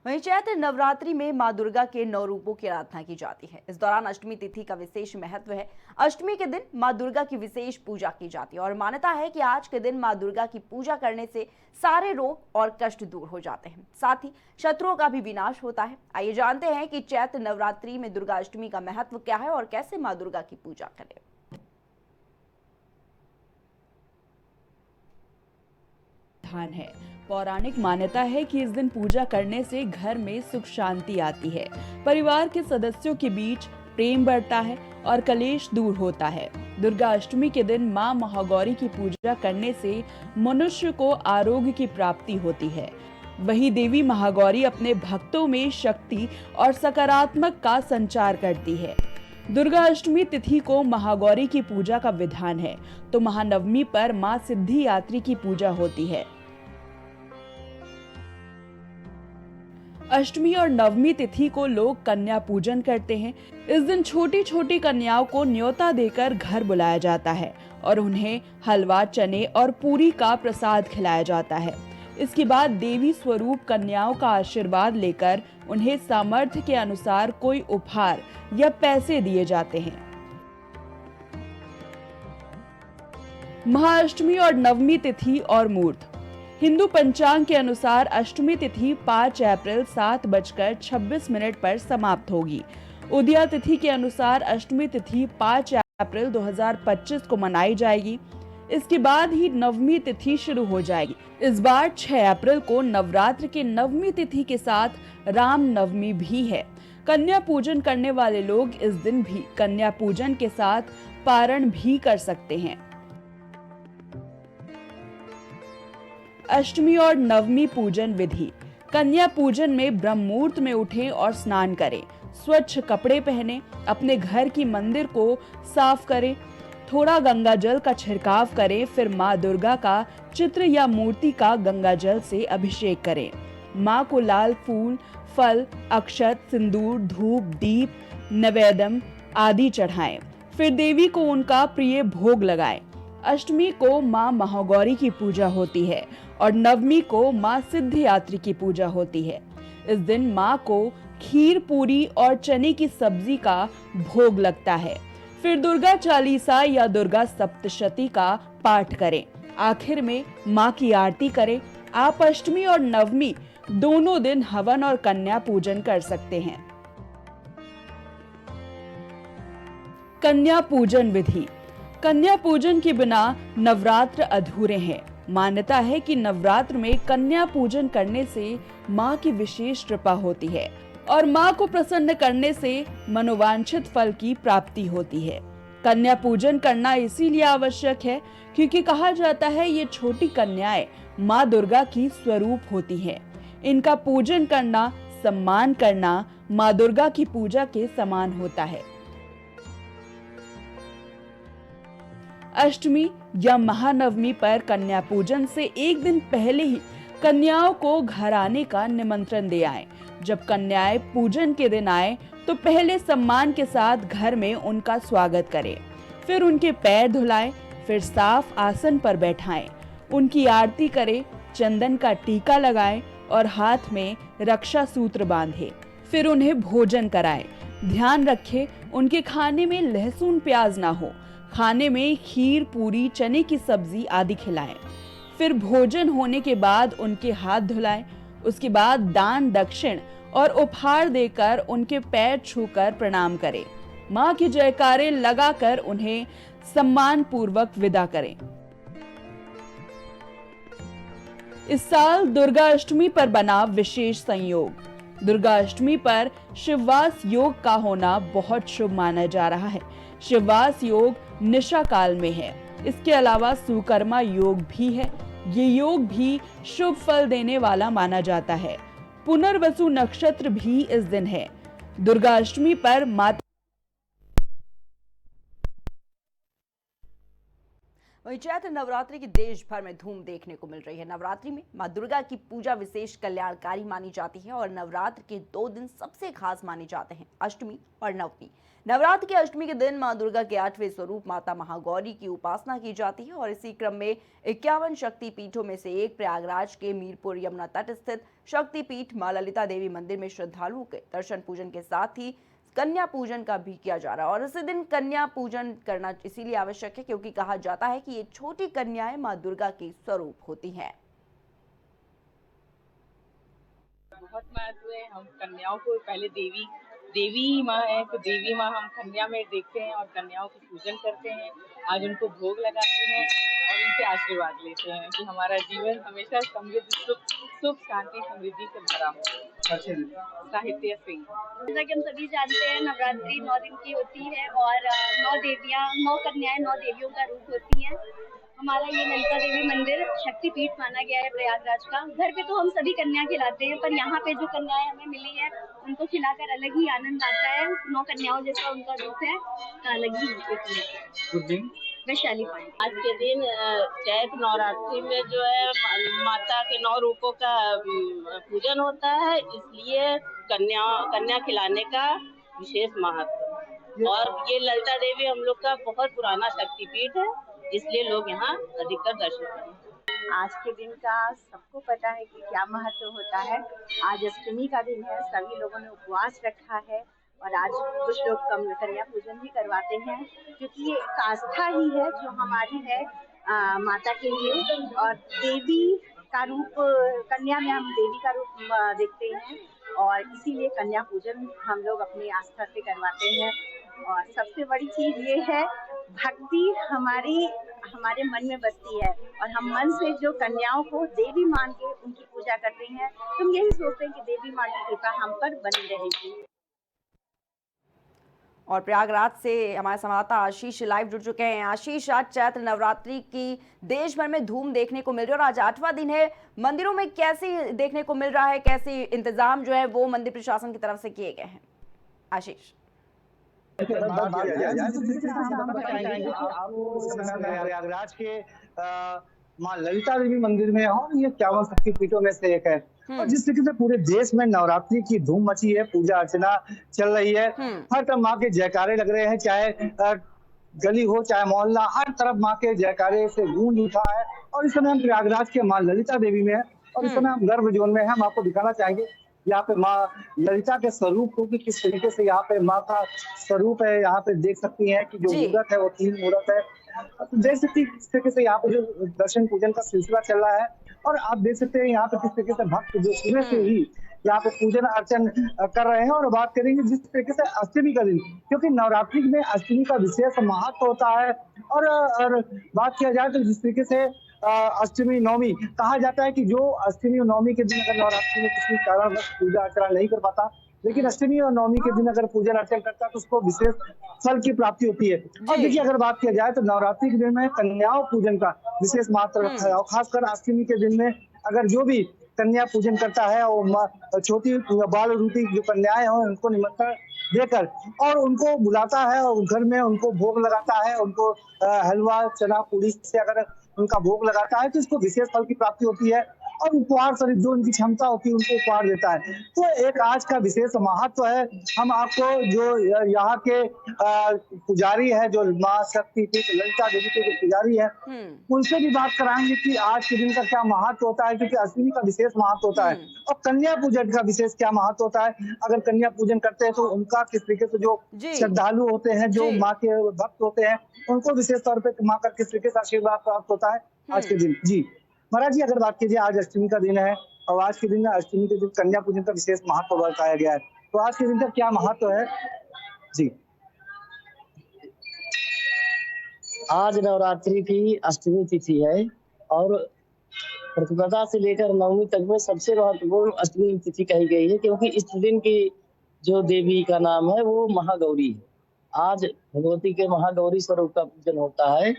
वहीं चैत्र नवरात्रि में मां दुर्गा के 9 रूपों की आराधना की जाती है। इस दौरान अष्टमी तिथि का विशेष महत्व है। अष्टमी के दिन मां दुर्गा की विशेष पूजा की जाती है और मान्यता है कि आज के दिन मां दुर्गा की पूजा करने से सारे रोग और कष्ट दूर हो जाते हैं, साथ ही शत्रुओं का भी विनाश होता है। आइए जानते हैं कि चैत्र नवरात्रि में दुर्गा अष्टमी का महत्व क्या है और कैसे मां दुर्गा की पूजा करें। है। पौराणिक मान्यता है कि इस दिन पूजा करने से घर में सुख शांति आती है, परिवार के सदस्यों के बीच प्रेम बढ़ता है और कलेश दूर होता है। दुर्गा अष्टमी के दिन मां महागौरी की पूजा करने से मनुष्य को आरोग्य की प्राप्ति होती है। वही देवी महागौरी अपने भक्तों में शक्ति और सकारात्मक का संचार करती है। दुर्गा अष्टमी तिथि को महागौरी की पूजा का विधान है, तो महानवमी पर मां सिद्धिदात्री की पूजा होती है। अष्टमी और नवमी तिथि को लोग कन्या पूजन करते हैं। इस दिन छोटी छोटी कन्याओं को न्योता देकर घर बुलाया जाता है और उन्हें हलवा, चने और पूरी का प्रसाद खिलाया जाता है। इसके बाद देवी स्वरूप कन्याओं का आशीर्वाद लेकर उन्हें सामर्थ्य के अनुसार कोई उपहार या पैसे दिए जाते हैं। महाअष्टमी और नवमी तिथि और मुहूर्त। हिंदू पंचांग के अनुसार अष्टमी तिथि 5 अप्रैल 7:26 पर समाप्त होगी। उदया तिथि के अनुसार अष्टमी तिथि 5 अप्रैल 2025 को मनाई जाएगी। इसके बाद ही नवमी तिथि शुरू हो जाएगी। इस बार 6 अप्रैल को नवरात्र के नवमी तिथि के साथ राम नवमी भी है। कन्या पूजन करने वाले लोग इस दिन भी कन्या पूजन के साथ पारण भी कर सकते हैं। अष्टमी और नवमी पूजन विधि। कन्या पूजन में ब्रह्म मुहूर्त में उठें और स्नान करें, स्वच्छ कपड़े पहनें, अपने घर की मंदिर को साफ करें, थोड़ा गंगा जल का छिड़काव करें, फिर मां दुर्गा का चित्र या मूर्ति का गंगा जल से अभिषेक करें। मां को लाल फूल, फल, अक्षत, सिंदूर, धूप, दीप, नैवेद्य आदि चढ़ाएं। फिर देवी को उनका प्रिय भोग लगाएं। अष्टमी को मां महागौरी की पूजा होती है और नवमी को मां सिद्धिदात्री की पूजा होती है। इस दिन मां को खीर, पूरी और चने की सब्जी का भोग लगता है। फिर दुर्गा चालीसा या दुर्गा सप्तशती का पाठ करें। आखिर में मां की आरती करें। आप अष्टमी और नवमी दोनों दिन हवन और कन्या पूजन कर सकते हैं। कन्या पूजन विधि। कन्या पूजन के बिना नवरात्र अधूरे हैं। मान्यता है कि नवरात्र में कन्या पूजन करने से मां की विशेष कृपा होती है और मां को प्रसन्न करने से मनोवांछित फल की प्राप्ति होती है। कन्या पूजन करना इसीलिए आवश्यक है क्योंकि कहा जाता है ये छोटी कन्याएं मां दुर्गा की स्वरूप होती हैं। इनका पूजन करना, सम्मान करना मां दुर्गा की पूजा के समान होता है। अष्टमी या महानवमी पर कन्या पूजन से एक दिन पहले ही कन्याओं को घर आने का निमंत्रण दे आए। जब कन्याएं पूजन के दिन आए तो पहले सम्मान के साथ घर में उनका स्वागत करें, फिर उनके पैर धुलाएं, फिर साफ आसन पर बैठाएं, उनकी आरती करें, चंदन का टीका लगाएं और हाथ में रक्षा सूत्र बांधें। फिर उन्हें भोजन कराएं। ध्यान रखें उनके खाने में लहसुन प्याज ना हो। खाने में खीर, पूरी, चने की सब्जी आदि खिलाएं। फिर भोजन होने के बाद उनके हाथ धुलाएं। उसके बाद दान, दक्षिण और उपहार देकर उनके पैर छूकर प्रणाम करें। मां की जयकारे लगाकर उन्हें सम्मान पूर्वक विदा करें। इस साल दुर्गा अष्टमी पर बना विशेष संयोग। दुर्गा अष्टमी पर शिववास योग का होना बहुत शुभ माना जा रहा है। शिववास योग निशा काल में है। इसके अलावा सुकर्मा योग भी है। ये योग भी शुभ फल देने वाला माना जाता है। पुनर्वसु नक्षत्र भी इस दिन है। दुर्गा अष्टमी पर माता वहीं चैत्र नवरात्रि की देश भर में धूम देखने को मिल रही है। नवरात्रि में मां दुर्गा की पूजा विशेष कल्याणकारी मानी जाती है और नवरात्र के 2 दिन सबसे खास माने जाते हैं, अष्टमी और नवमी। नवरात्र की अष्टमी के दिन मां दुर्गा के 8वें स्वरूप माता महागौरी की उपासना की जाती है और इसी क्रम में 51 शक्ति पीठों में से एक प्रयागराज के मीरपुर यमुना तट स्थित शक्तिपीठ मां ललिता देवी मंदिर में श्रद्धालुओं के दर्शन पूजन के साथ ही कन्या पूजन का भी किया जा रहा है। और इसी दिन कन्या पूजन करना इसीलिए आवश्यक है क्योंकि कहा जाता है कि ये छोटी कन्याएं मां दुर्गा के स्वरूप होती हैं। बहुत महत्व है। हम कन्याओं को पहले देवी ही माँ है, तो देवी माँ हम कन्या में देखते हैं और कन्याओं की पूजन करते हैं। आज उनको भोग लगाते हैं और उनसे आशीर्वाद लेते हैं कि हमारा जीवन हमेशा समृद्ध, सुख शांति समृद्धि से भरा हो। साहित्य सिंह। जैसा कि हम सभी जानते हैं, नवरात्रि 9 दिन की होती है और 9 देवियां, 9 कन्याएं 9 देवियों का रूप होती हैं। हमारा ये ललिता देवी मंदिर शक्तिपीठ माना गया है प्रयागराज का। घर पे तो हम सभी कन्या खिलाते हैं, पर यहाँ पे जो कन्याएं हमें मिली है उनको खिलाकर अलग ही आनंद आता है। 9 कन्याओं जैसा उनका रूप है, अलग ही होती है। वैशाली पांडे। आज के दिन चैत्र नवरात्रि में जो है माता के 9 रूपों का पूजन होता है, इसलिए कन्या खिलाने का विशेष महत्व। और ये ललिता देवी हम लोग का बहुत पुराना शक्तिपीठ है, इसलिए लोग यहाँ अधिकतर दर्शन करते हैं। आज के दिन का सबको पता है कि क्या महत्व होता है। आज अष्टमी का दिन है, सभी लोगों ने उपवास रखा है और आज कुछ लोग कन्या पूजन भी करवाते हैं, क्योंकि ये एक आस्था ही है जो हमारी है माता के लिए। और देवी का रूप, कन्या में हम देवी का रूप देखते हैं और इसीलिए कन्या पूजन हम लोग अपनी आस्था से करवाते हैं। और सबसे बड़ी चीज ये है, भक्ति हमारे मन में बसती है और हम मन से जो कन्याओं को देवी मान के उनकी पूजा करते हैं, तो हम यही सोचते हैं कि देवी माँ की कृपा हम पर बनी रहेगी। और प्रयागराज से हमारे संवाददाता आशीष लाइव जुड़ चुके हैं। आशीष, आज चैत्र नवरात्रि की देश भर में धूम देखने को मिल रही है और आज 8वां दिन है। मंदिरों में कैसे देखने को मिल रहा है, कैसे इंतजाम जो है वो मंदिर प्रशासन की तरफ से किए गए हैं? आशीष। प्रयागराज के माँ ललिता देवी मंदिर में और ये 51 शक्तिपीठों में से एक है और जिस तरीके से पूरे देश में नवरात्रि की धूम मची है, पूजा अर्चना चल रही है, हर तरफ माँ के जयकारे लग रहे हैं, चाहे गली हो चाहे मोहल्ला, हर तरफ माँ के जयकारे से गूंज उठा है। और इस समय हम प्रयागराज के माँ ललिता देवी में है और इस समय हम गर्भ जोन में है। हम आपको दिखाना चाहेंगे यहाँ पे माँ ललिता के स्वरूप को कि किस तरीके से यहाँ पे माँ का स्वरूप है। यहाँ पे देख सकती हैं कि जो मूर्त है वो 3 मूर्त है। तो देख सकती है किस तरीके से यहाँ पे जो दर्शन पूजन का सिलसिला चल रहा है और आप देख सकते हैं यहाँ पे किस तरीके से भक्त जो सुबह से ही यहाँ पे पूजन अर्चन कर रहे हैं। और बात करेंगे जिस तरीके से अष्टमी का दिन, क्योंकि नवरात्रि में अष्टमी का विशेष महत्व होता है। और बात किया जाए तो जिस तरीके से अष्टमी नवमी कहा जाता है कि जो अष्टमी और नवमी के दिन अगर नवरात्रि में किसी कारण पूजा अर्चना नहीं कर पाता, लेकिन अष्टमी और नवमी के दिन अगर पूजन अर्चन करता है तो उसको विशेष फल की प्राप्ति होती है। और देखिए अगर बात किया जाए तो नवरात्रि के दिन में कन्याओं पूजन का विशेष महत्व रखा है और खासकर अष्टमी के दिन में अगर जो भी कन्या पूजन करता है और छोटी बाल रूपी जो कन्याएं हैं उनको निमंत्रण देकर और उनको बुलाता है और घर में उनको भोग लगाता है, उनको हलवा चना पूड़ी से अगर उनका भोग लगाता है तो इसको विशेष फल की प्राप्ति होती है और उपहार स्वरूप जो उनकी क्षमता होती है उनको उपहार देता है। तो एक आज का विशेष महत्व है। हम आपको जो यहाँ के पुजारी है, जो माँ शक्तिपीठ ललिता देवी के जो पुजारी है, उनसे भी बात कराएंगे कि आज के दिन का क्या महत्व होता है, क्योंकि अष्टमी का विशेष महत्व होता है और कन्या पूजन का विशेष क्या महत्व होता है। अगर कन्या पूजन करते हैं तो उनका किस तरीके से जो श्रद्धालु होते हैं, जो माँ के भक्त होते हैं, उनको विशेष तौर पर माँ का किस तरीके से आशीर्वाद प्राप्त होता है आज के दिन। जी महाराज जी, अगर बात कीजिए आज अष्टमी का दिन है और आज के दिन अष्टमी के दिन कन्या पूजन का विशेष महत्व बताया गया है, तो आज के दिन का क्या महत्व है? जी, आज नवरात्रि की अष्टमी तिथि है और प्रतिपदा से लेकर नवमी तक में सबसे महत्वपूर्ण अष्टमी तिथि कही गई है, क्योंकि इस दिन की जो देवी का नाम है वो महागौरी है। आज भगवती के महागौरी स्वरूप का पूजन होता है,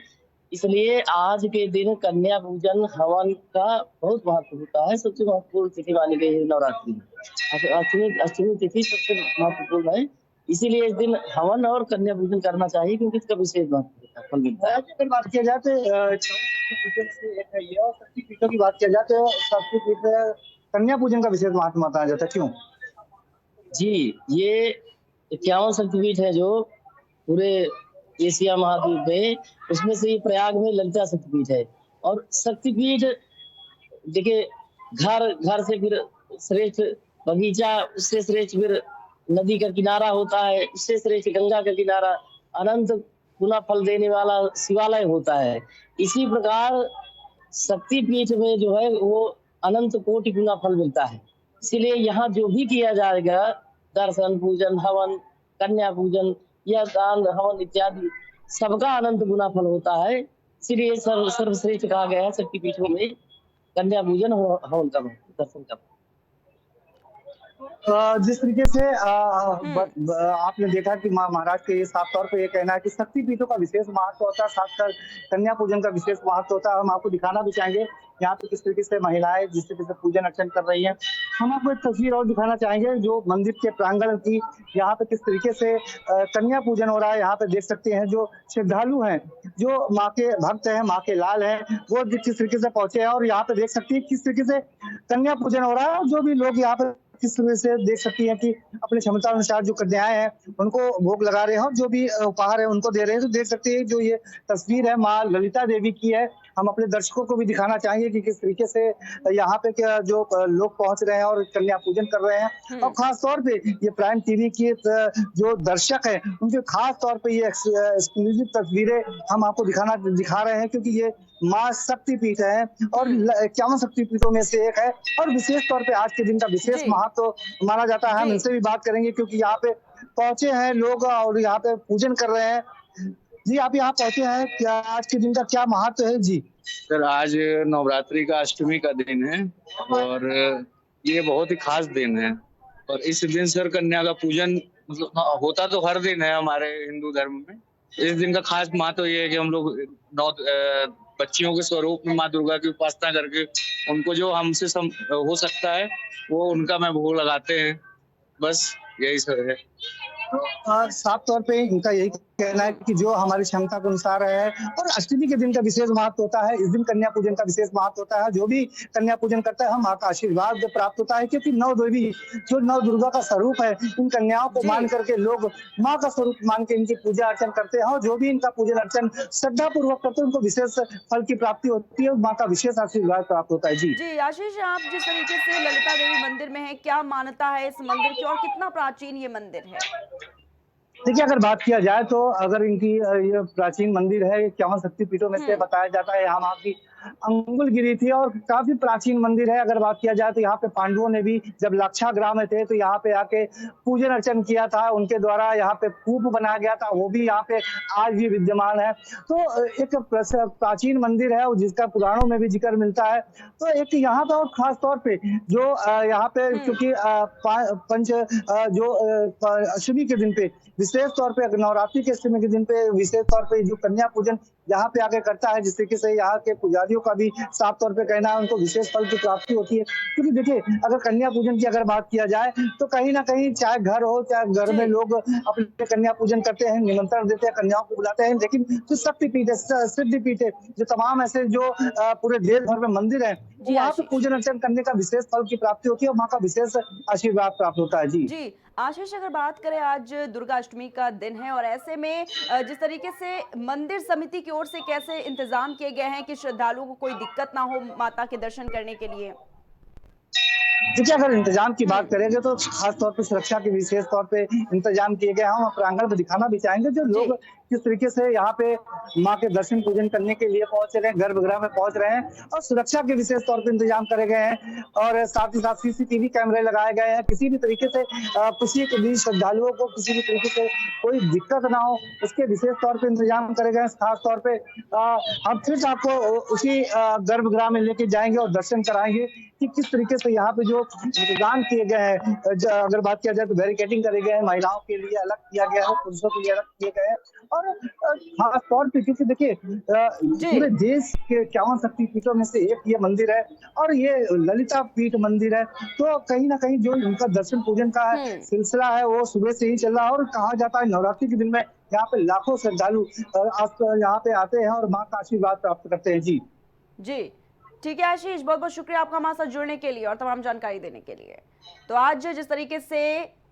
इसलिए आज के दिन कन्या पूजन हवन का बहुत महत्व होता है। सबसे महत्वपूर्ण तिथि मानी गई है नवरात्रि में। अष्टमी तिथि सबसे महत्वपूर्ण है, इसीलिए इस दिन हवन और कन्या पूजन करना चाहिए, क्योंकि इसका विशेष फल मिलता है। अगर बात किया जाए तो शक्तिपीठों से एक है ये, और शक्तिपीठों की बात किया जाए तो शक्तिपीठ में कन्या पूजन का विशेष महत्व बताया जाता है, क्यों? जी, ये 51 शक्तिपीठ है जो पूरे एशिया महाद्वीप में, उसमें से ये प्रयाग में ललिता शक्तिपीठ है। और शक्तिपीठ देखिए, घर से फिर श्रेष्ठ बगीचा, उससे श्रेष्ठ फिर नदी का किनारा होता है, उससे श्रेष्ठ गंगा का किनारा, अनंत गुना फल देने वाला शिवालय होता है। इसी प्रकार शक्तिपीठ में जो है वो अनंत कोटि गुना फल मिलता है। इसीलिए यहाँ जो भी किया जाएगा, दर्शन, पूजन, हवन, कन्या पूजन या दान, हवन इत्यादि, सबका अनंत गुना फल होता है। इसलिए सर्वश्रेष्ठ कहा गया है शक्तिपीठों में कन्या पूजन और हवन का, दर्शन का। जिस तरीके से आपने देखा कि महाराज के ये साफ तौर पे ये कहना है कि शक्तिपीठों का विशेष महत्व होता है, खासकर कन्या पूजन का विशेष महत्व होता है। हम आपको दिखाना भी चाहेंगे यहाँ पे किस तरीके से महिलाएं जिस तरीके से पूजन अर्चन कर रही हैं। हम आपको एक तस्वीर और दिखाना चाहेंगे जो मंदिर के प्रांगण की, यहाँ पे किस तरीके से कन्या पूजन हो रहा है। यहाँ पे देख सकते हैं जो श्रद्धालु हैं, जो माँ के भक्त हैं, माँ के लाल हैं, वो किस तरीके से पहुंचे हैं। और यहाँ पे देख सकती है किस तरीके से कन्या पूजन हो रहा है। जो भी लोग यहाँ पे किस तरह से देख सकती हैं कि अपनी क्षमता अनुसार जो कन्याएं हैं उनको भोग लगा रहे हैं और जो भी उपहार है उनको दे रहे हैं। तो देख सकते हैं जो ये तस्वीर है माँ ललिता देवी की है। हम अपने दर्शकों को भी दिखाना चाहेंगे कि किस तरीके से यहाँ पे क्या जो लोग पहुंच रहे हैं और कन्या पूजन कर रहे हैं। और खास तौर पे ये प्राइम टीवी के जो दर्शक हैं उनके खास तौर पे ये एक्सक्लूसिव तस्वीरें हम आपको दिखा रहे हैं, क्योंकि ये माँ शक्तिपीठ है और 51 शक्तिपीठों में से एक है। और विशेष तौर पे आज के दिन का विशेष महत्व माना जाता है। हम इनसे भी बात करेंगे क्योंकि यहाँ पे पहुंचे हैं लोग और यहाँ पे पूजन कर रहे हैं। जी, आप यहाँ पहुंचे हैं, क्या आज के दिन का क्या महत्व है? जी सर, आज नवरात्रि का अष्टमी का दिन है और ये बहुत ही खास दिन है। और इस दिन सर कन्या का पूजन मतलब होता तो हर दिन है हमारे हिंदू धर्म में। इस दिन का खास महत्व ये है कि हम लोग बच्चियों के स्वरूप में माँ दुर्गा की उपासना करके उनको जो हमसे हो सकता है वो उनका मैं भोग लगाते हैं। बस यही सर है। तो साफ तौर पे इनका यही कहना है कि जो हमारी क्षमता के अनुसार है। और अष्टमी के दिन का विशेष महत्व होता है, इस दिन कन्या पूजन का विशेष महत्व होता है। जो भी कन्या पूजन करता है हम माँ का आशीर्वाद प्राप्त होता है, क्योंकि नव देवी जो नव दुर्गा का स्वरूप है, इन कन्याओं को मान करके लोग माँ का स्वरूप मान के इनकी पूजा अर्चन करते हैं। और जो भी इनका पूजन अर्चन श्रद्धा पूर्वक करते हैं उनको विशेष फल की प्राप्ति होती है, माँ का विशेष आशीर्वाद प्राप्त होता है। जी आशीष, आप जिस तरीके से ललिता देवी मंदिर में है, क्या मान्यता है इस मंदिर की और कितना प्राचीन ये मंदिर है? देखिए, अगर बात किया जाए तो अगर इनकी ये प्राचीन मंदिर है, 51 शक्तिपीठों में से बताया जाता है। यहाँ माँ की अंगुल गिरी थी और काफी प्राचीन मंदिर है। अगर बात किया जाए तो यहाँ पे पांडवों ने भी जब लाक्षागृह में थे तो यहाँ पे आके पूजन अर्चन किया था, उनके द्वारा यहाँ पे कूप बनाया गया था, वो भी यहाँ पे आज भी विद्यमान है। तो एक प्राचीन मंदिर है जिसका पुराणों में भी जिक्र मिलता है। तो एक यहाँ पे और खास तौर पे जो यहाँ पे क्योंकि पंच जो अष्टमी के दिन पे विशेष तौर पे, नवरात्रि के अष्टमी के दिन पे विशेष तौर पे जो कन्या पूजन यहाँ पे आके करता है, जिस तरीके से यहाँ के पुजारियों का भी साफ तौर पे कहना है उनको विशेष फल की प्राप्ति होती है। क्योंकि देखिए, अगर कन्या पूजन की अगर बात किया जाए तो कहीं ना कहीं चाहे घर हो चाहे घर में लोग अपने कन्या पूजन करते हैं, निमंत्रण देते हैं, कन्याओं को बुलाते हैं। लेकिन जो शक्तिपीठ है, सिद्धिपीठ है, जो तमाम ऐसे जो पूरे देश भर में मंदिर है, वहाँ पे पूजन अर्चन करने का विशेष फल की प्राप्ति होती है और माँ का विशेष आशीर्वाद प्राप्त होता है। जी आशीष, अगर बात करें आज दुर्गा अष्टमी का दिन है और ऐसे में जिस तरीके से मंदिर समिति की ओर से कैसे इंतजाम किए गए हैं कि श्रद्धालुओं को कोई दिक्कत ना हो माता के दर्शन करने के लिए? देखिए, अगर इंतजाम की बात करेंगे तो खास तौर पे सुरक्षा के विशेष तौर पे इंतजाम किए गए हैं। हम प्रांगण में दिखाना भी चाहेंगे जो लोग किस तरीके से यहाँ पे माँ के दर्शन पूजन करने के लिए पहुंच रहे हैं, गर्भगृह में पहुंच रहे हैं। और सुरक्षा के विशेष तौर पे इंतजाम करे गए हैं और साथ ही साथ सीसीटीवी कैमरे लगाए गए हैं। किसी भी तरीके से किसी के भी श्रद्धालुओं को किसी भी तरीके से कोई दिक्कत ना हो, उसके विशेष तौर पे इंतजाम करे गए हैं। खास तौर पे हम फिर आपको उसी गर्भगृह में लेके जाएंगे और दर्शन कराएंगे कि किस तरीके से यहाँ पे जो इंतजाम किए गए हैं। अगर बात किया जाए तो बैरिकेडिंग करे गए हैं, महिलाओं के लिए अलग किया गया है, पुरुषों के लिए अलग किए गए हैं। और खास तौर पे क्योंकि देखिए पूरे देश के 51 शक्तिपीठों में से एक ये मंदिर है और ये ललिता पीठ मंदिर है, तो कहीं ना कहीं जो इनका दर्शन पूजन का सिलसिला है वो सुबह से ही चल रहा है। और कहा जाता है नवरात्रि के दिन में यहाँ पे लाखों श्रद्धालु यहाँ पे आते हैं और माँ का आशीर्वाद प्राप्त करते हैं। जी जी ठीक है आशीष, बहुत बहुत शुक्रिया आपका हमारे साथ जुड़ने के लिए और तमाम जानकारी देने के लिए। तो आज जिस तरीके से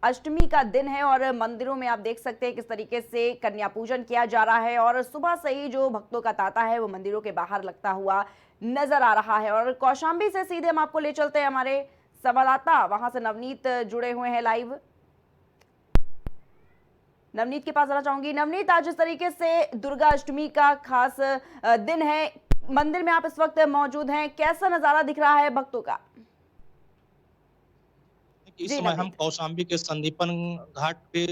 अष्टमी का दिन है और मंदिरों में आप देख सकते हैं किस तरीके से कन्या पूजन किया जा रहा है और सुबह से ही जो भक्तों का तांता है वो मंदिरों के बाहर लगता हुआ नजर आ रहा है। और कौशाम्बी से सीधे हम आपको ले चलते हैं, हमारे संवाददाता वहां से नवनीत जुड़े हुए हैं लाइव। नवनीत के पास जाना चाहूंगी। नवनीत, आज इस तरीके से दुर्गा अष्टमी का खास दिन है, मंदिर में आप इस वक्त मौजूद हैं, कैसा नजारा दिख रहा है भक्तों का? इस समय हम कौशाम्बी के संदीपन घाट पे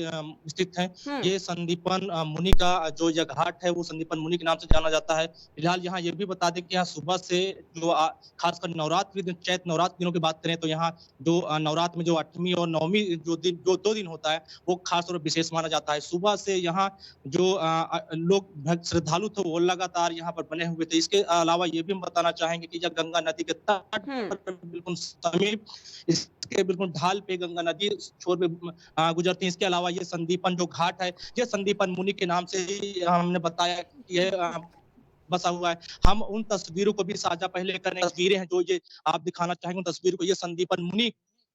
स्थित हैं। ये संदीपन मुनि का जो यह घाट है वो संदीपन मुनि के नाम से जाना जाता है। फिलहाल यहाँ ये भी बता दें कि यहाँ सुबह से जो खासकर नवरात्रि दिन, चैत्र नवरात्र दिनों की बात करें तो यहाँ जो नवरात्र में जो 8वीं और 9वीं जो 2 दिन होता है वो खास तौर पर विशेष माना जाता है। सुबह से यहाँ जो लोग श्रद्धालु थे वो लगातार यहाँ पर बने हुए थे। इसके अलावा ये भी हम बताना चाहेंगे कि यह गंगा नदी के तट पर बिल्कुल समीप, इसके बिल्कुल ढाल पे गंगा नदी छोर पे गुजरती है। इसके अलावा ये संदीपन जो घाट है ये संदीपन मुनि के नाम से हमने बताया कि ये बसा हुआ है। हम उन तस्वीरों को भी साझा पहले करने, तस्वीरें हैं जो ये आप दिखाना चाहेंगे उन तस्वीरों को। ये संदीपन मुनि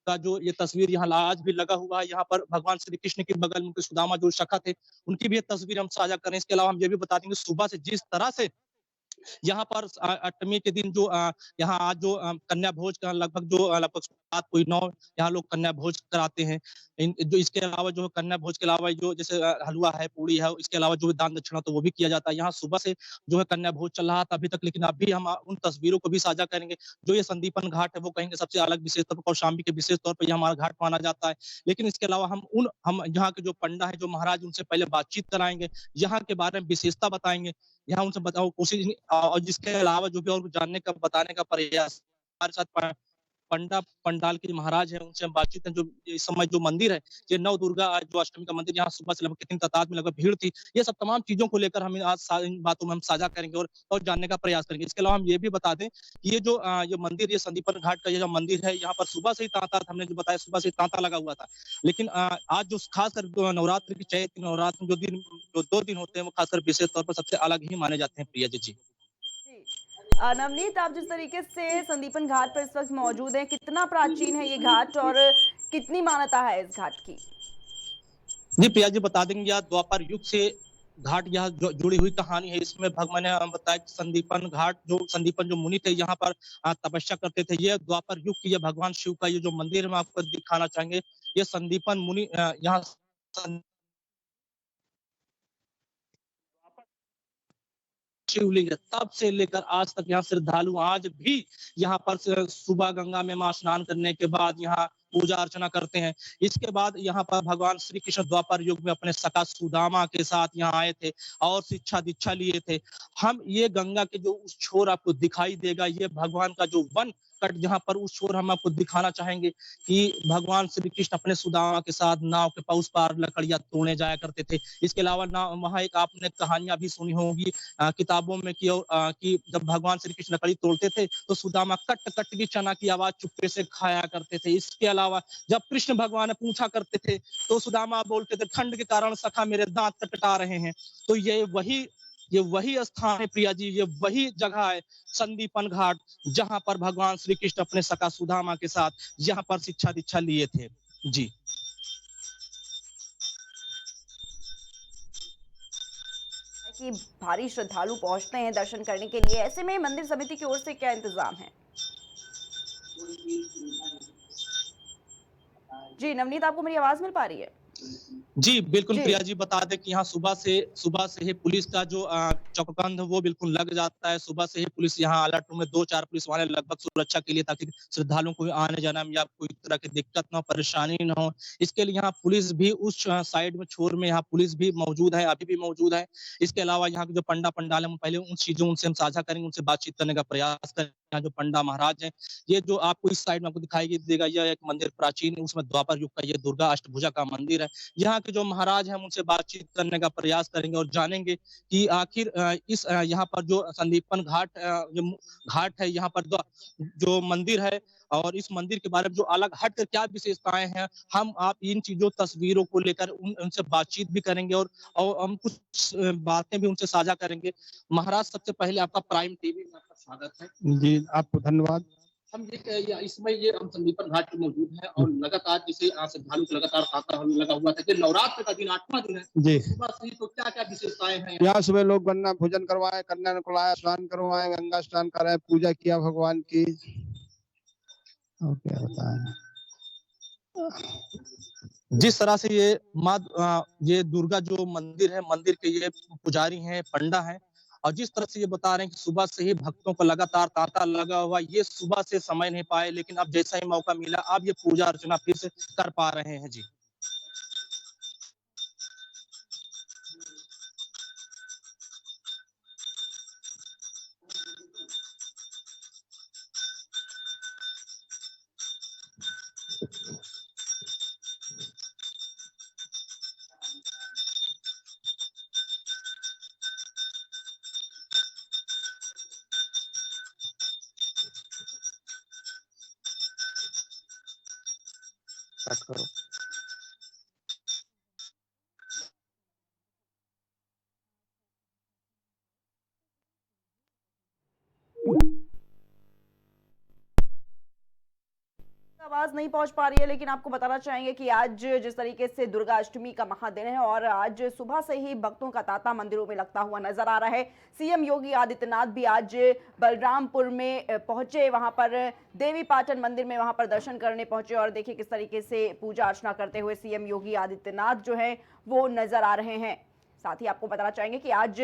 का जो ये तस्वीर यहाँ आज भी लगा हुआ है, यहाँ पर भगवान श्री कृष्ण के बगल में उनके सुदामा जो सखा थे उनकी भी ये तस्वीर हम साझा करें। इसके अलावा हम ये भी बता देंगे सुबह से जिस तरह से यहाँ पर अष्टमी के दिन जो यहाँ आज जो कन्या भोज का लगभग 7-9 यहाँ लोग कन्या भोज कराते हैं। जो इसके अलावा जो कन्या भोज के अलावा जो जैसे हलवा है, पूड़ी है, इसके अलावा जो दान दक्षिणा तो वो भी किया जाता है। यहाँ सुबह से जो है कन्या भोज चल रहा था अभी तक, लेकिन अभी हम उन तस्वीरों को भी साझा करेंगे। जो ये संदीपन घाट है वो कहेंगे सबसे अलग विशेष तौर पर कौशाम्बी के विशेष तौर पर यह हमारा घाट माना जाता है। लेकिन इसके अलावा हम यहाँ के जो पंडा है, जो महाराज, उनसे पहले बातचीत कराएंगे, यहाँ के बारे में विशेषता बताएंगे, यहाँ उनसे बताओ कोशिश, और जिसके अलावा जो भी और जानने का बताने का प्रयास हमारे साथ पंडाल के महाराज है उनसे हम बातचीत है। जो इस समय जो मंदिर है ये नव दुर्गा जो अष्टमी का मंदिर, यहाँ सुबह से लगभग कितनी तादाद में लगभग भीड़ थी, ये सब तमाम चीजों को लेकर हम आज इन बातों में हम साझा करेंगे और जानने का प्रयास करेंगे। इसके अलावा हम ये भी बता दें कि ये जो ये मंदिर, ये संदीपन घाट का ये जो मंदिर है, यहाँ पर सुबह से ही तांता, हमने जो बताया सुबह से तांता लगा हुआ था। लेकिन आज जो खासकर नवरात्र की चैत्र नवरात्र जो 2 दिन होते हैं वो खासकर विशेष तौर पर सबसे अलग ही माने जाते हैं। प्रिया जी। नवनीत, आप जिस तरीके से संदीपन घाट पर इस वक्त मौजूद हैं, कितना प्राचीन है ये घाट और कितनी मान्यता है इस घाट की? जी प्रिया जी, बता देंगे यार द्वापर युग से घाट यहाँ जुड़ी हुई कहानी है। इसमें भगवान ने बताया कि संदीपन घाट जो संदीपन जो मुनि थे यहाँ पर तपस्या करते थे। ये द्वापर युग की, ये भगवान शिव का ये जो मंदिर हम आपको दिखाना चाहेंगे, ये संदीपन मुनि यहाँ शिवलिंग है। तब से लेकर आज तक यहाँ श्रद्धालु आज भी यहाँ पर सुबह गंगा में मां स्नान करने के बाद यहाँ पूजा अर्चना करते हैं। इसके बाद यहाँ पर भगवान श्री कृष्ण द्वापर युग में अपने सखा सुदामा के साथ यहाँ आए थे और शिक्षा दीक्षा लिए थे। हम ये गंगा के जो उस छोर आपको दिखाई देगा, ये भगवान का जो वन कट जहाँ पर उस छोर हम आपको दिखाना चाहेंगे कि भगवान श्री कृष्ण अपने सुदामा के साथ नाव के उस पार लकड़ियां तोड़ने जाया करते थे। इसके अलावा वहाँ एक आपने कहानियां भी सुनी होंगी किताबों में कि जब भगवान श्री कृष्ण लकड़ी तोड़ते थे तो सुदामा कट कट की चना की आवाज चुपके से खाया करते थे। इसके अलावा जब कृष्ण भगवान पूछा करते थे तो सुदामा बोलते थे ठंड के कारण सखा मेरे दांत कटकटा रहे हैं। तो ये वही स्थान है प्रिया जी, ये वही जगह है संदीपन घाट जहां पर भगवान श्री कृष्ण अपने सखा सुदामा के साथ यहाँ पर शिक्षा दीक्षा लिए थे। जी कि भारी श्रद्धालु पहुंचते हैं दर्शन करने के लिए, ऐसे में मंदिर समिति की ओर से क्या इंतजाम है? जी नवनीत, आपको मेरी आवाज मिल पा रही है? जी बिल्कुल प्रिया जी, बता दें कि यहाँ सुबह से ही पुलिस का जो चौकबंद वो बिल्कुल लग जाता है। सुबह से ही पुलिस यहाँ अलर्ट में 2-4 पुलिस वाले लगभग सुरक्षा के लिए, ताकि श्रद्धालुओं को आने जाने में या कोई तरह की दिक्कत ना हो, परेशानी ना हो, इसके लिए यहाँ पुलिस भी उस साइड में छोर में यहाँ पुलिस भी मौजूद है, अभी भी मौजूद है। इसके अलावा यहाँ के जो पंडाल है पहले उन चीजों उनसे हम साझा करेंगे, उनसे बातचीत करने का प्रयास करेंगे। यहाँ जो पंडा महाराज हैं, ये जो आपको इस साइड में आपको दिखाई देगा, यह एक मंदिर प्राचीन है, उसमें द्वापर युग का ये दुर्गा अष्टभुजा का मंदिर है। यहाँ के जो महाराज हैं, हम उनसे बातचीत करने का प्रयास करेंगे और जानेंगे कि आखिर यहाँ पर जो संदीपन घाट जो घाट है, यहाँ पर जो मंदिर है और इस मंदिर के बारे में जो अलग हट कर क्या विशेषताएं हैं, हम आप इन चीजों तस्वीरों को लेकर उनसे बातचीत भी करेंगे और हम कुछ बातें भी उनसे साझा करेंगे। महाराज, सबसे पहले आपका प्राइम टीवी में आपका स्वागत है। जी, आपको धन्यवाद। हम इसमें ये हम संदीपन घाट पे मौजूद हैं और लगातार जैसे श्रद्धालु को लगातार तांता लगा हुआ था कि नवरात्र का दिन 8वां दिन है जी, सुबह से ही, तो क्या क्या विशेषताएं हैं? यहाँ सुबह लोग गन्ना भोजन करवाए, कन्या को लाया, स्नान करवाए, गंगा स्नान कराए, पूजा किया भगवान की। और क्या बताएं। जिस तरह से ये दुर्गा जो मंदिर है, मंदिर के ये पुजारी हैं, पंडा हैं, और जिस तरह से ये बता रहे हैं कि सुबह से ही भक्तों को लगातार तांता लगा हुआ, ये सुबह से समय नहीं पाए, लेकिन अब जैसा ही मौका मिला अब ये पूजा अर्चना फिर से कर पा रहे हैं। जी, कट करो। आवाज नहीं पहुंच पा रही है, लेकिन आपको बताना चाहेंगे कि आज जिस तरीके से दुर्गा अष्टमी का महादिन है और आज सुबह से ही भक्तों का तांता मंदिरों में लगता हुआ नजर आ रहा है। सीएम योगी आदित्यनाथ भी आज बलरामपुर में पहुंचे, वहां पर देवी पाटन मंदिर में वहां पर दर्शन करने पहुंचे और देखिए किस तरीके से पूजा अर्चना करते हुए सीएम योगी आदित्यनाथ जो है वो नजर आ रहे हैं। साथ ही आपको बताना चाहेंगे कि आज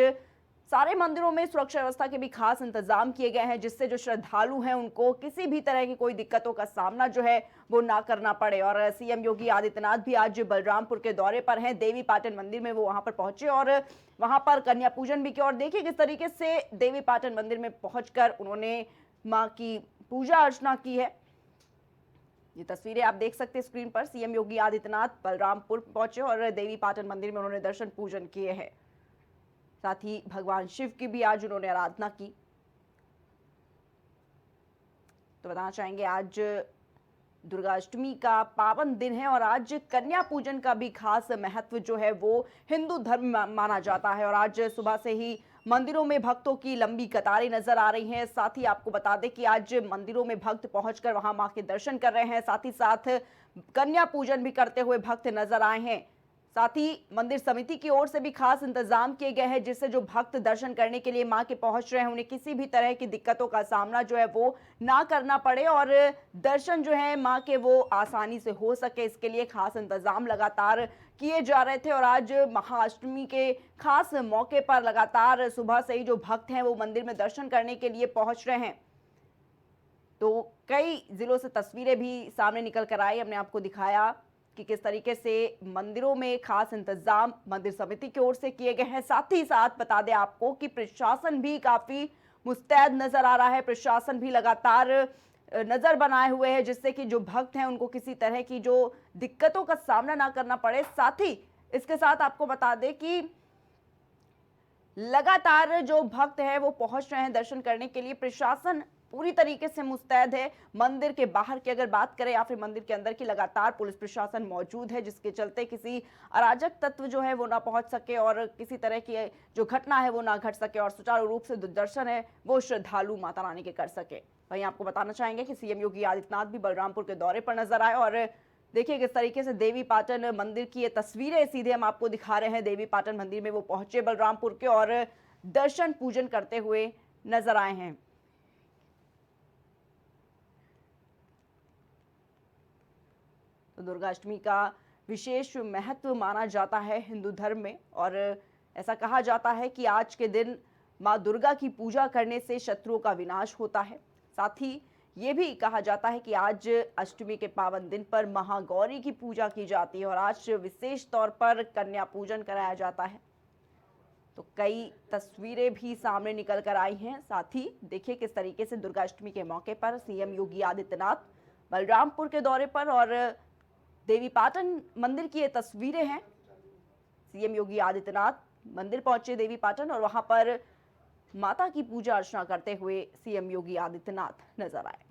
सारे मंदिरों में सुरक्षा व्यवस्था के भी खास इंतजाम किए गए हैं, जिससे जो श्रद्धालु हैं उनको किसी भी तरह की कोई दिक्कतों का सामना जो है वो ना करना पड़े। और सीएम योगी आदित्यनाथ भी आज बलरामपुर के दौरे पर हैं, देवी पाटन मंदिर में वो वहां पर पहुंचे और वहां पर कन्या पूजन भी किया। और देखिए किस तरीके से देवी पाटन मंदिर में पहुंचकर उन्होंने मां की पूजा अर्चना की है। ये तस्वीरें आप देख सकते हैं स्क्रीन पर। सीएम योगी आदित्यनाथ बलरामपुर पहुंचे और देवी पाटन मंदिर में उन्होंने दर्शन पूजन किए हैं। साथ ही भगवान शिव की भी आज उन्होंने आराधना की। तो बताना चाहेंगे आज दुर्गा अष्टमी का पावन दिन है और आज कन्या पूजन का भी खास महत्व जो है वो हिंदू धर्म में माना जाता है। और आज सुबह से ही मंदिरों में भक्तों की लंबी कतारें नजर आ रही हैं। साथ ही आपको बता दें कि आज मंदिरों में भक्त पहुंचकर वहां मां के दर्शन कर रहे हैं, साथ ही साथ कन्या पूजन भी करते हुए भक्त नजर आए हैं। साथ ही मंदिर समिति की ओर से भी खास इंतजाम किए गए हैं, जिससे जो भक्त दर्शन करने के लिए मां के पहुंच रहे हैं उन्हें किसी भी तरह की दिक्कतों का सामना जो है वो ना करना पड़े और दर्शन जो है मां के वो आसानी से हो सके, इसके लिए खास इंतजाम लगातार किए जा रहे थे। और आज महाअष्टमी के खास मौके पर लगातार सुबह से ही जो भक्त हैं वो मंदिर में दर्शन करने के लिए पहुंच रहे हैं। तो कई जिलों से तस्वीरें भी सामने निकल कर आई, हमने आपको दिखाया कि किस तरीके से मंदिरों में खास इंतजाम मंदिर समिति की ओर से किए गए हैं। साथ ही साथ बता दें आपको कि प्रशासन भी काफी मुस्तैद नजर आ रहा है, प्रशासन भी लगातार नजर बनाए हुए है, जिससे कि जो भक्त हैं उनको किसी तरह की जो दिक्कतों का सामना ना करना पड़े। साथ ही इसके साथ आपको बता दें कि लगातार जो भक्त हैं वो पहुंच रहे हैं दर्शन करने के लिए। प्रशासन पूरी तरीके से मुस्तैद है। मंदिर के बाहर की अगर बात करें या फिर मंदिर के अंदर की, लगातार पुलिस प्रशासन मौजूद है, जिसके चलते किसी अराजक तत्व जो है वो ना पहुंच सके और किसी तरह की जो घटना है वो ना घट सके और सुचारू रूप से दर्शन है वो श्रद्धालु माता रानी के कर सके। वहीं आपको बताना चाहेंगे कि सीएम योगी आदित्यनाथ भी बलरामपुर के दौरे पर नजर आए और देखिए किस तरीके से देवी पाटन मंदिर की ये तस्वीरें सीधे हम आपको दिखा रहे हैं। देवी पाटन मंदिर में वो पहुंचे बलरामपुर के और दर्शन पूजन करते हुए नजर आए हैं। तो दुर्गा अष्टमी का विशेष महत्व माना जाता है हिंदू धर्म में और ऐसा कहा जाता है कि आज के दिन मां दुर्गा की पूजा करने से शत्रुओं का विनाश होता है। साथ ही ये भी कहा जाता है कि आज अष्टमी के पावन दिन पर महागौरी की पूजा की जाती है और आज विशेष तौर पर कन्या पूजन कराया जाता है। तो कई तस्वीरें भी सामने निकल कर आई हैं। साथ ही देखिए किस तरीके से दुर्गाष्टमी के मौके पर सीएम योगी आदित्यनाथ बलरामपुर के दौरे पर और देवीपाटन मंदिर की ये तस्वीरें हैं। सीएम योगी आदित्यनाथ मंदिर पहुंचे देवीपाटन और वहां पर माता की पूजा अर्चना करते हुए सीएम योगी आदित्यनाथ नजर आए।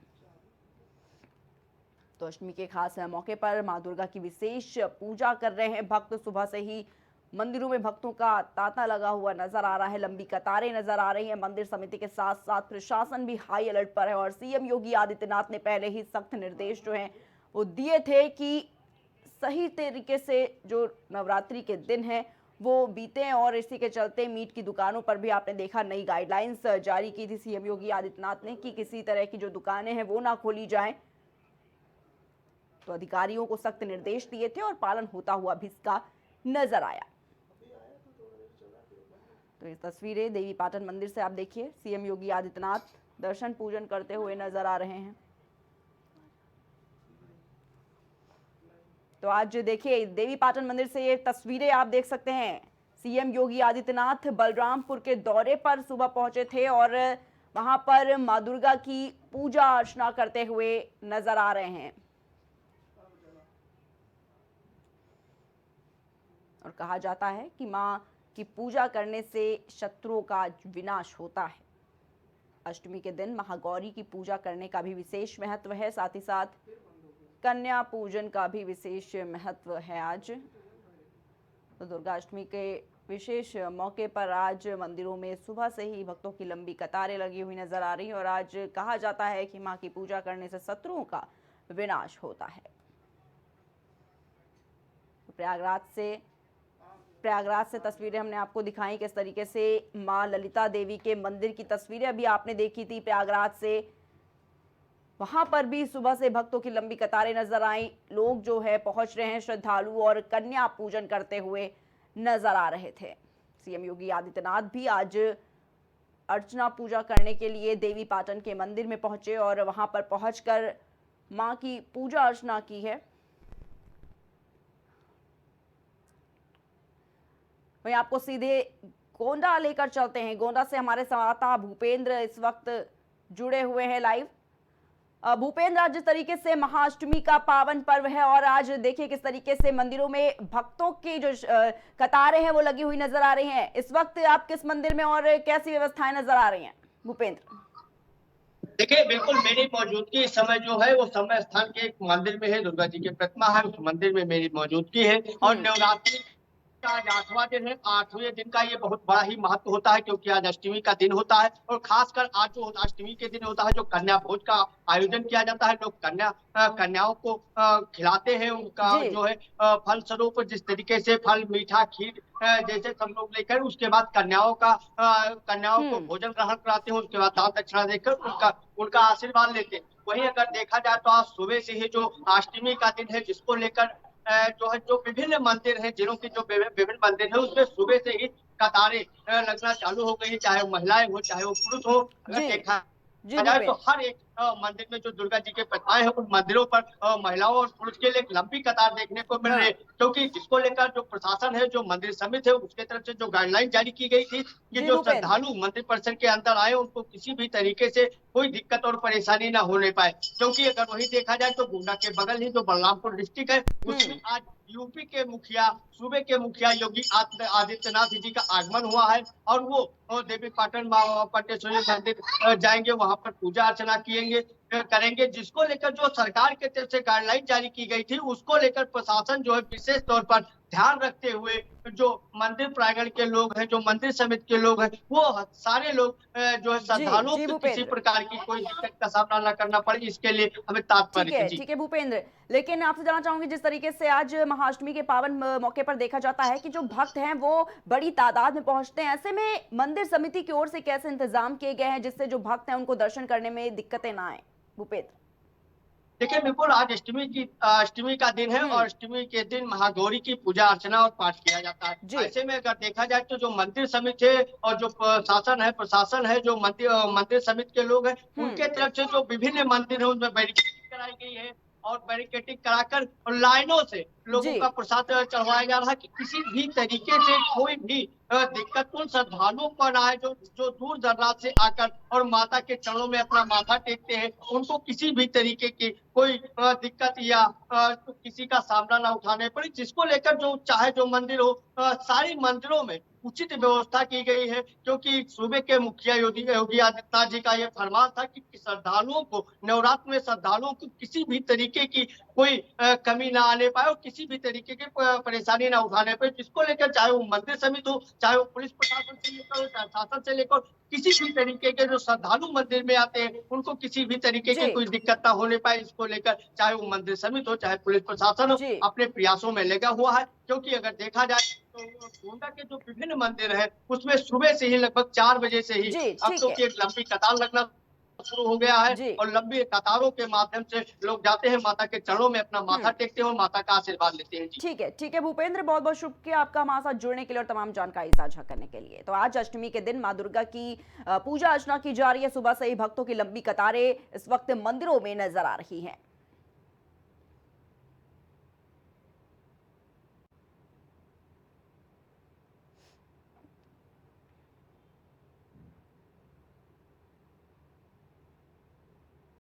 तो अष्टमी के खास मौके पर मां दुर्गा की विशेष पूजा कर रहे हैं भक्त। सुबह से ही मंदिरों में भक्तों का तांता लगा हुआ नजर आ रहा है, लंबी कतारें नजर आ रही हैं। मंदिर समिति के साथ साथ प्रशासन भी हाई अलर्ट पर है और सीएम योगी आदित्यनाथ ने पहले ही सख्त निर्देश जो हैं वो दिए थे कि सही तरीके से जो नवरात्रि के दिन है वो बीते और इसी के चलते मीट की दुकानों पर भी आपने देखा नई गाइडलाइंस जारी की थी सीएम योगी आदित्यनाथ ने कि किसी तरह की जो दुकानें हैं वो ना खोली जाएं। तो अधिकारियों को सख्त निर्देश दिए थे और पालन होता हुआ भी इसका नजर आया। तो ये तस्वीरें देवीपाटन मंदिर से आप देखिए, सीएम योगी आदित्यनाथ दर्शन पूजन करते हुए नजर आ रहे हैं। तो आज देखिए देवीपाटन मंदिर से ये तस्वीरें आप देख सकते हैं। सीएम योगी आदित्यनाथ बलरामपुर के दौरे पर सुबह पहुंचे थे और वहां पर मां दुर्गा की पूजा अर्चना करते हुए नजर आ रहे हैं। और कहा जाता है कि मां की पूजा करने से शत्रुओं का विनाश होता है। अष्टमी के दिन महागौरी की पूजा करने का भी विशेष महत्व है, साथ ही साथ कन्या पूजन का भी विशेष महत्व है आज। तो दुर्गाष्टमी के विशेष मौके पर आज मंदिरों में सुबह से ही भक्तों की लंबी कतारें लगी हुई नजर आ रही हैं और आज कहा जाता है कि मां की पूजा करने से शत्रुओं का विनाश होता है। प्रयागराज से तस्वीरें हमने आपको दिखाई, किस तरीके से मां ललिता देवी के मंदिर की तस्वीरें अभी आपने देखी थी प्रयागराज से। वहां पर भी सुबह से भक्तों की लंबी कतारें नजर आई। लोग जो है पहुंच रहे हैं, श्रद्धालु और कन्या पूजन करते हुए नजर आ रहे थे। सीएम योगी आदित्यनाथ भी आज अर्चना पूजा करने के लिए देवीपाटन के मंदिर में पहुंचे और वहां पर पहुंचकर मां की पूजा अर्चना की है। वहीं आपको सीधे गोंडा लेकर चलते हैं। गोंडा से हमारे संवाददाता भूपेंद्र इस वक्त जुड़े हुए हैं लाइव। भूपेंद्र, आज जिस तरीके से महाअष्टमी का पावन पर्व है और आज देखिए किस तरीके से मंदिरों में भक्तों की जो कतारें हैं वो लगी हुई नजर आ रही हैं। इस वक्त आप किस मंदिर में और कैसी व्यवस्थाएं नजर आ रही हैं भूपेंद्र? देखिए, बिल्कुल मेरी मौजूदगी इस समय जो है वो समय स्थान के एक मंदिर में है। दुर्गा जी की प्रतिमा है, उस मंदिर में मेरी मौजूदगी है और नवरात्रि आज 8वां दिन है। 8वें दिन का ये बहुत बड़ा ही महत्व होता है क्योंकि आज अष्टमी का दिन होता है और खासकर आज जो अष्टमी के दिन होता है जो कन्या भोज का आयोजन किया जाता है। लोग कन्याओं को खिलाते हैं, उनका जो है फल स्वरूप जिस तरीके से फल, मीठा, खीर जैसे सब लोग लेकर उसके बाद कन्याओं को भोजन ग्रहण कराते हैं। उसके बाद दान दक्षिणा देकर उनका आशीर्वाद लेते हैं। वहीं अगर देखा जाए तो आज सुबह से ही जो अष्टमी का दिन है जिसको लेकर जो विभिन्न मंदिर हैं, जिलों के जो विभिन्न मंदिर है उसमें सुबह से ही कतारें लगना चालू हो गई, चाहे वो महिलाएं हो चाहे वो पुरुष हो। अगर देखा जाए तो हर एक मंदिर में जो दुर्गा जी के प्रतिमाएं हैं उन मंदिरों पर महिलाओं और पुरुष के लिए एक लंबी कतार देखने को मिल रही है क्योंकि जिसको लेकर जो प्रशासन है, जो मंदिर समिति है उसके तरफ से जो गाइडलाइन जारी की गई थी कि जो श्रद्धालु मंदिर परिसर के अंदर आए उनको किसी भी तरीके से कोई दिक्कत और परेशानी ना होने पाए। क्योंकि अगर वही देखा जाए तो गोंडा के बगल ही जो बलरामपुर डिस्ट्रिक्ट है उसमें आज यूपी के मुखिया, सूबे के मुखिया योगी आदित्यनाथ जी का आगमन हुआ है और वो देवीपाटन पटेश्वरी मंदिर जाएंगे, वहां पर पूजा अर्चना करेंगे जिसको लेकर जो सरकार के तरफ से गाइडलाइन जारी की गई थी उसको लेकर प्रशासन जो है विशेष तौर पर ध्यान रखते हुए जो मंदिर प्रांगण के लोग हैं, जो मंदिर समिति के लोग हैं, वो सारे लोग जो है श्रद्धालुओं को किसी प्रकार की कोई दिक्कत का सामना न करना पड़े, इसके लिए हमें तात्पर्य है। ठीक है भूपेंद्र, लेकिन आपसे जानना चाहूंगी जिस तरीके से आज महाअष्टमी के पावन मौके पर देखा जाता है कि जो भक्त हैं वो बड़ी तादाद में पहुंचते हैं, ऐसे में मंदिर समिति की ओर से कैसे इंतजाम किए गए हैं जिससे जो भक्त हैं उनको दर्शन करने में दिक्कतें ना आए? भूपेंद्र, देखिए बिल्कुल आज अष्टमी का दिन है और अष्टमी के दिन महागौरी की पूजा अर्चना और पाठ किया जाता है। ऐसे में अगर देखा जाए तो जो मंदिर समिति है और जो प्रशासन है, जो मंदिर समिति के लोग हैं उनके तरफ से जो विभिन्न मंदिर है उनमें बैरिकेडिंग कराई गई है और बैरिकेडिंग कराकर लाइनों से लोगों जी। का प्रसाद चढ़वाया जा रहा है कि किसी भी तरीके से कोई भी दिक्कत उन श्रद्धालुओं पर ना आए जो दूर दराज से आकर और माता के चरणों में अपना माथा टेकते हैं, उनको किसी भी तरीके की कोई दिक्कत या किसी का सामना ना उठाने पड़े, जिसको लेकर जो चाहे जो मंदिर हो, सारी मंदिरों में उचित व्यवस्था की गई है, क्योंकि सूबे के मुखिया योगी आदित्यनाथ जी का यह फरमान था कि श्रद्धालुओं को नवरात्र में श्रद्धालुओं को किसी भी तरीके की कोई कमी ना आने पाए और किसी भी तरीके की परेशानी ना उठाने पाए, जिसको लेकर चाहे वो मंदिर समिति हो, चाहे वो पुलिस प्रशासन से लेकर हो, चाहे शासन से लेकर, किसी भी तरीके के जो श्रद्धालु मंदिर में आते हैं उनको किसी भी तरीके की जी। कोई दिक्कत ना होने पाए, इसको लेकर चाहे वो मंदिर समिति हो, चाहे पुलिस प्रशासन हो, जी। अपने प्रयासों में लगा हुआ है। क्योंकि अगर देखा जाए तो गोंडा के जो विभिन्न मंदिर है उसमें सुबह से ही लगभग 4 बजे से ही जी, ठीक भक्तों है। की एक लंबी कतार लगना शुरू हो गया जी। है और लंबी कतारों के माध्यम से लोग जाते हैं, माता के चरणों में अपना माथा टेकते हैं और माता का आशीर्वाद लेते हैं। जी। ठीक है भूपेंद्र, बहुत बहुत शुक्रिया आपका हमारे साथ जुड़ने के लिए और तमाम जानकारी साझा करने के लिए। तो आज अष्टमी के दिन मां दुर्गा की पूजा अर्चना की जा रही है। सुबह से ही भक्तों की लंबी कतारें इस वक्त मंदिरों में नजर आ रही हैं।